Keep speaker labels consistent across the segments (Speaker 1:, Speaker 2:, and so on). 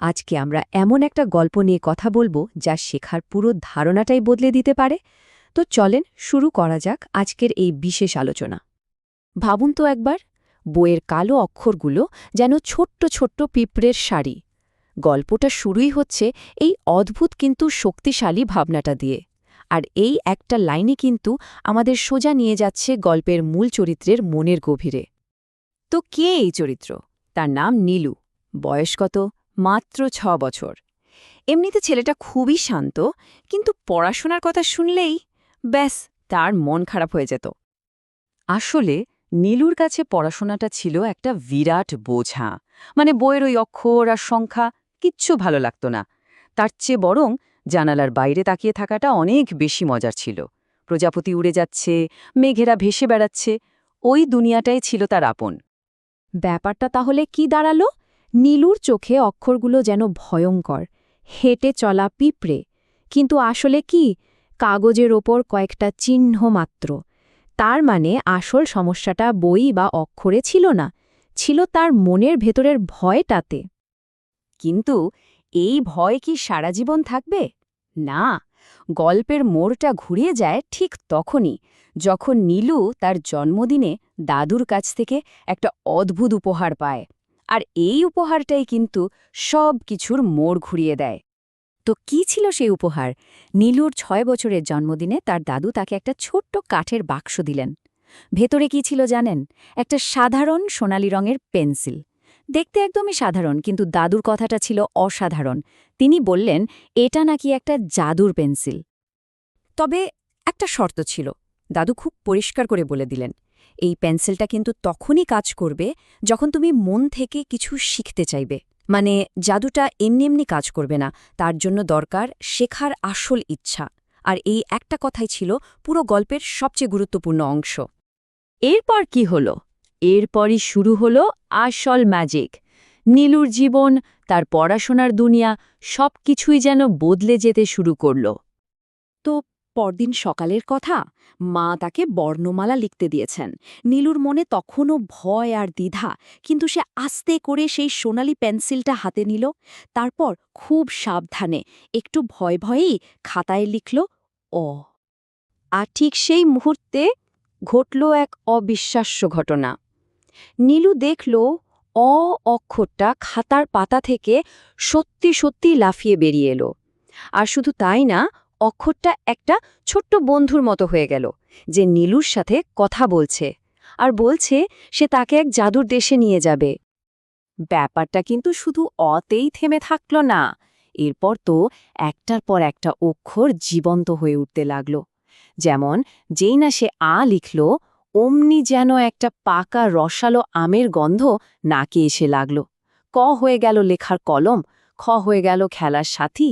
Speaker 1: আজকে আমরা এমন একটা গল্প নিয়ে কথা বলবো যা শেখার পুরো ধারণাটাই বদলে দিতে পারে। তো চলেন শুরু করা যাক আজকের এই বিশেষ আলোচনা। ভাবুন তো একবার, বইয়ের কালো অক্ষরগুলো যেন ছোট্ট ছোট্ট পিঁপড়ের সারি। গল্পটা শুরুই হচ্ছে এই অদ্ভুত কিন্তু শক্তিশালী ভাবনাটা দিয়ে। আর এই একটা লাইনে কিন্তু আমাদের সোজা নিয়ে যাচ্ছে গল্পের মূল চরিত্রের মনের গভীরে। তো কে এই চরিত্র? তার নাম নীলু। বয়স কত? মাত্র ৬ বছর। এমনিতে ছেলেটা খুবই শান্ত, কিন্তু পড়াশোনার কথা শুনলেই ব্যাস তার মন খারাপ হয়ে যেত। আসলে নীলুর কাছে পড়াশোনাটা ছিল একটা বিরাট বোঝা। মানে বইয়ের ওই অক্ষর আর সংখ্যা কিচ্ছু ভালো লাগত না। তার চেয়ে বরং জানালার বাইরে তাকিয়ে থাকাটা অনেক বেশি মজার ছিল। প্রজাপতি উড়ে যাচ্ছে, মেঘেরা ভেসে বেড়াচ্ছে, ওই দুনিয়াটাই ছিল তার আপন। ব্যাপারটা তাহলে কি দাঁড়ালো? নীলুর চোখে অক্ষরগুলো যেন ভয়ঙ্কর, হেঁটে চলা পিঁপড়ে। কিন্তু আসলে কি? কাগজের ওপর কয়েকটা চিহ্ন মাত্র। তার মানে আসল সমস্যাটা বই বা অক্ষরে ছিল না, ছিল তার মনের ভেতরের ভয়টাতে। কিন্তু এই ভয় কি সারা জীবন থাকবে? না, গল্পের মোড়টা ঘুরিয়ে যায় ঠিক তখনই, যখন নীলু তার জন্মদিনে দাদুর কাছ থেকে একটা অদ্ভুত উপহার পায়। আর এই উপহারটাই কিন্তু সব কিছুর মোড় ঘুরিয়ে দেয়। তো কি ছিল সেই উপহার? নীলুর ৬ বছরের জন্মদিনে তার দাদু তাকে একটা ছোট্ট কাঠের বাক্স দিলেন। ভেতরে কি ছিল জানেন? একটা সাধারণ সোনালি রঙের পেন্সিল। দেখতে একদমই সাধারণ, কিন্তু দাদুর কথাটা ছিল অসাধারণ। তিনি বললেন এটা নাকি একটা জাদুর পেন্সিল। তবে একটা শর্ত ছিল। দাদু খুব পরিষ্কার করে বলে দিলেন, এই পেন্সিলটা কিন্তু তখনই কাজ করবে যখন তুমি মন থেকে কিছু শিখতে চাইবে। মানে জাদুটা এমনি এমনি কাজ করবে না, তার জন্য দরকার শেখার আসল ইচ্ছা। আর এই একটা কথাই ছিল পুরো গল্পের সবচেয়ে গুরুত্বপূর্ণ অংশ। এরপর কি হলো? এরপরই শুরু হলো আসল ম্যাজিক। নীলুর জীবন, তার পড়াশোনার দুনিয়া সবকিছুই যেন বদলে যেতে শুরু করল। তো পরদিন সকালের কথা, মা তাকে বর্ণমালা লিখতে দিয়েছেন। নীলুর মনে তখনও ভয় আর দ্বিধা, কিন্তু সে আস্তে করে সেই সোনালি পেন্সিলটা হাতে নিল। তারপর খুব সাবধানে, একটু ভয় ভয়েই খাতায় লিখল অ। আর ঠিক সেই মুহূর্তে ঘটল এক অবিশ্বাস্য ঘটনা। নীলু দেখল অ অক্ষরটা খাতার পাতা থেকে সত্যি সত্যি লাফিয়ে বেরিয়ে এলো। আর শুধু তাই না, অক্ষরটা একটা ছোট্ট বন্ধুর মতো হয়ে গেল, যে নীলুর সাথে কথা বলছে আর বলছে সে তাকে এক জাদুর দেশে নিয়ে যাবে। ব্যাপারটা কিন্তু শুধু অতেই থেমে থাকল না। এরপর তো একটার পর একটা অক্ষর জীবন্ত হয়ে উঠতে লাগল। যেমন যেই না সে আ লিখল, অমনি যেন একটা পাকা রসালো আমের গন্ধ নাকে এসে লাগল। ক হয়ে গেল লেখার কলম, খ হয়ে গেল খেলার সাথী,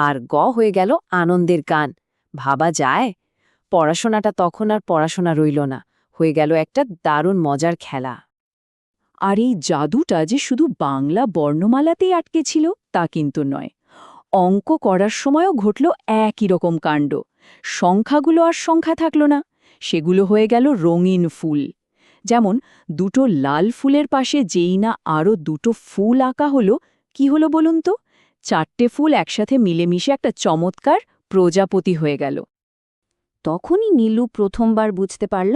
Speaker 1: আর গ হয়ে গেল আনন্দের গান। ভাবা যায়? পড়াশোনাটা তখন আর পড়াশোনা রইল না, হয়ে গেল একটা দারুণ মজার খেলা। আর এই জাদুটা যে শুধু বাংলা বর্ণমালাতেই আটকে ছিল তা কিন্তু নয়। অঙ্ক করার সময়ও ঘটল একই রকম কাণ্ড। সংখ্যাগুলো আর সংখ্যা থাকল না, সেগুলো হয়ে গেল রঙিন ফুল। যেমন দুটো লাল ফুলের পাশে যেই না আরও দুটো ফুল আঁকা হলো, কি হলো বলুন তো? 4টে ফুল একসাথে মিলেমিশে একটা চমৎকার প্রজাপতি হয়ে গেল। তখনই নীলু প্রথমবার বুঝতে পারল,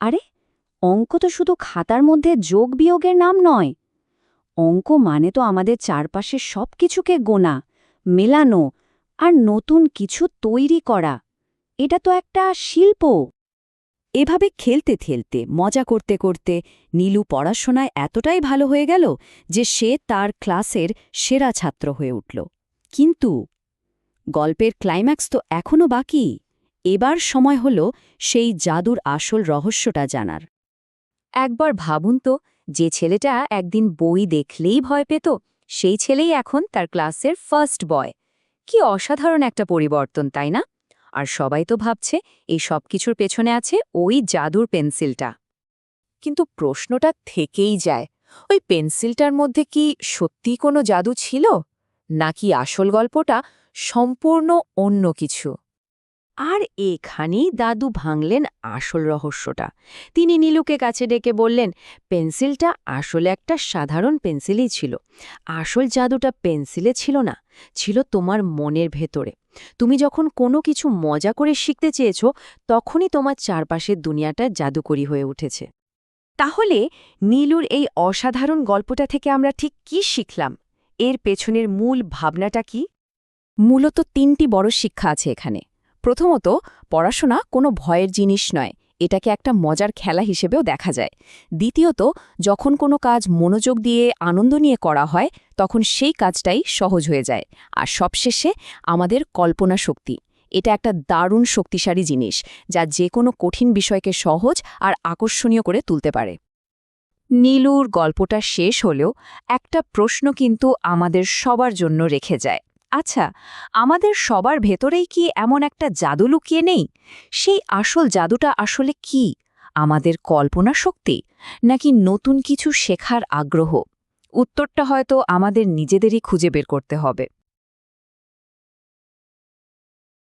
Speaker 1: আরে অঙ্ক তো শুধু খাতার মধ্যে যোগ বিয়োগের নাম নয়। অঙ্ক মানে তো আমাদের চারপাশের সব কিছুকে গোনা, মেলানো আর নতুন কিছু তৈরি করা। এটা তো একটা শিল্প। এভাবে খেলতে খেলতে, মজা করতে করতে নীলু পড়াশোনায় এতটাই ভালো হয়ে গেল যে সে তার ক্লাসের সেরা ছাত্র হয়ে উঠল। কিন্তু গল্পের ক্লাইম্যাক্স তো এখনও বাকি। এবার সময় হল সেই জাদুর আসল রহস্যটা জানার। একবার ভাবুন তো, যে ছেলেটা একদিন বই দেখলেই ভয় পেত, সেই ছেলেই এখন তার ক্লাসের ফার্স্ট বয়। কি অসাধারণ একটা পরিবর্তন, তাই না? আর সবাই তো ভাবছে এই সব কিছুর পেছনে আছে ওই জাদুর পেন্সিলটা। কিন্তু প্রশ্নটা থেকেই যায়, ওই পেন্সিলটার মধ্যে কি সত্যি কোনো জাদু ছিল, নাকি আসল গল্পটা সম্পূর্ণ অন্য কিছু? আর এখানেই দাদু ভাঙলেন আসল রহস্যটা। তিনি নীলুকে কাছে ডেকে বললেন, পেন্সিলটা আসলে একটা সাধারণ পেন্সিলই ছিল। আসল জাদুটা পেন্সিলে ছিল না, ছিল তোমার মনের ভেতরে। তুমি যখন কোনো কিছু মজা করে শিখতে চেয়েছ, তখনই তোমার চারপাশের দুনিয়াটা জাদুকরী হয়ে উঠেছে। তাহলে নীলুর এই অসাধারণ গল্পটা থেকে আমরা ঠিক কি শিখলাম? এর পেছনের মূল ভাবনাটা কি? মূলত ৩টি বড় শিক্ষা আছে এখানে। প্রথমত, পড়াশোনা কোনো ভয়ের জিনিস নয়, এটাকে একটা মজার খেলা হিসেবেও দেখা যায়। দ্বিতীয়ত, যখন কোনো কাজ মনোযোগ দিয়ে আনন্দ নিয়ে করা হয়, তখন সেই কাজটাই সহজ হয়ে যায়। আর সবশেষে, আমাদের কল্পনা শক্তি, এটা একটা দারুণ শক্তিশালী জিনিস, যা যে কোনো কঠিন বিষয়কে সহজ আর আকর্ষণীয় করে তুলতে পারে। নীলুর গল্পটা শেষ হলেও একটা প্রশ্ন কিন্তু আমাদের সবার জন্য রেখে যায়। আচ্ছা, আমাদের সবার ভেতরেই কি এমন একটা জাদু লুকিয়ে নেই? সেই আসল জাদুটা আসলে কি? আমাদের কল্পনা শক্তি, নাকি নতুন কিছু শেখার আগ্রহ? উত্তরটা হয়তো আমাদের নিজেদেরই খুঁজে বের করতে হবে।